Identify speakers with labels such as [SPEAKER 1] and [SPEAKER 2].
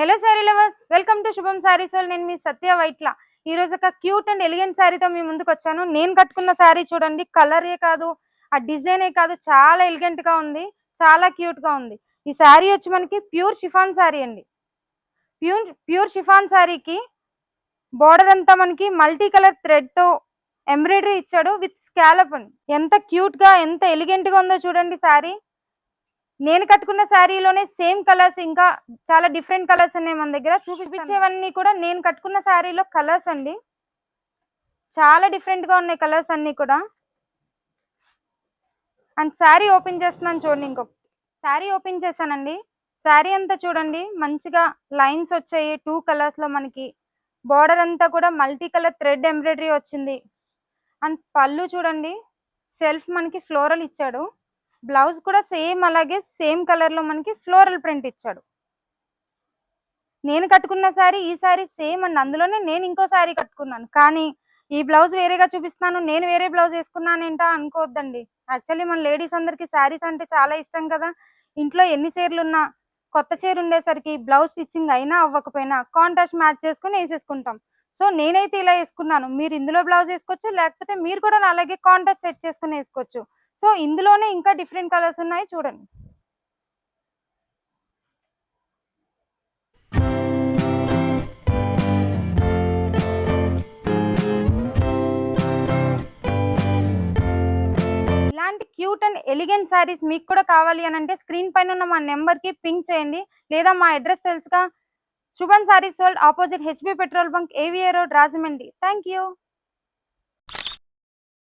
[SPEAKER 1] Hello sorry lovers, welcome to శుభం saris world. నేను మీ సత్య వైట్ల. ఈ రోజు ఒక క్యూట్ అండ్ ఎలిగెంట్ సారీతో మీ ముందుకు వచ్చాను. నేను కట్టుకున్న సారీ చూడండి, కలరే కాదు, ఆ డిజైనే కాదు, చాలా ఎలిగెంట్ గా ఉంది, చాలా క్యూట్ గా ఉంది. ఈ సారీ వచ్చి మనకి ప్యూర్ షిఫాన్ సారీ అండి. ప్యూర్ షిఫాన్ సారీకి బోర్డర్ అంతా మనకి మల్టీ కలర్ థ్రెడ్ తో ఎంబ్రాయిడరీ ఇచ్చాడు విత్ స్కాలప్ అండి. ఎంత క్యూట్ గా, ఎంత ఎలిగెంట్ గా ఉందో చూడండి సారీ. నేను కట్టుకున్న శారీలోనే సేమ్ కలర్స్, ఇంకా చాలా డిఫరెంట్ కలర్స్ ఉన్నాయి మన దగ్గర. చూపించేవన్నీ కూడా నేను కట్టుకున్న శారీలో కలర్స్ అండి. చాలా డిఫరెంట్ గా ఉన్నాయి కలర్స్ అన్ని కూడా. అండ్ శారీ ఓపెన్ చేస్తున్నాను చూడండి. ఇంకొక శారీ ఓపెన్ చేశానండి. శారీ అంతా చూడండి, మంచిగా లైన్స్ వచ్చాయి 2 కలర్స్ లో. మనకి బోర్డర్ అంతా కూడా మల్టీ కలర్ థ్రెడ్ ఎంబ్రాయిడరీ వచ్చింది. అండ్ పళ్ళు చూడండి, సెల్ఫ్ మనకి ఫ్లోరల్ ఇచ్చాడు. బ్లౌజ్ కూడా సేమ్ అలాగే సేమ్ కలర్ లో మనకి ఫ్లోరల్ ప్రింట్ ఇచ్చాడు. నేను కట్టుకున్న శారీ ఈ శారీ సేమ్ అండి. అందులోనే నేను ఇంకో శారీ కట్టుకున్నాను, కానీ ఈ బ్లౌజ్ వేరేగా చూపిస్తున్నాను, నేను వేరే బ్లౌజ్ వేసుకున్నాను ఏంటా అనుకోవద్దండి. యాక్చువల్లీ మన లేడీస్ అందరికి శారీస్ అంటే చాలా ఇష్టం కదా. ఇంట్లో ఎన్ని చీరలు ఉన్నా కొత్త చీర ఉండేసరికి బ్లౌజ్ స్టిచ్చింగ్ అయినా అవ్వకపోయినా కాంట్రాస్ట్ మ్యాచ్ చేసుకుని వేసేసుకుంటాం. సో నేనైతే ఇలా వేసుకున్నాను. మీరు ఇందులో బ్లౌజ్ వేసుకోవచ్చు, లేకపోతే మీరు కూడా అలాగే కాంట్రాస్ట్ సెట్ చేసుకుని వేసుకోవచ్చు. సో ఇందులోనే ఇంకా డిఫరెంట్ కలర్స్ ఉన్నాయి చూడండి. ఇలాంటి క్యూట్ అండ్ ఎలిగెంట్ శారీస్ మీకు కూడా కావాలి అని అంటే స్క్రీన్ పైన ఉన్న మా నెంబర్కి పింక్ చేయండి, లేదా మా అడ్రస్ తెలుసుగా, Shubman saris world, opposite HB petrol bunk, ఏవిఏ road, Rajahmundry. Thank you.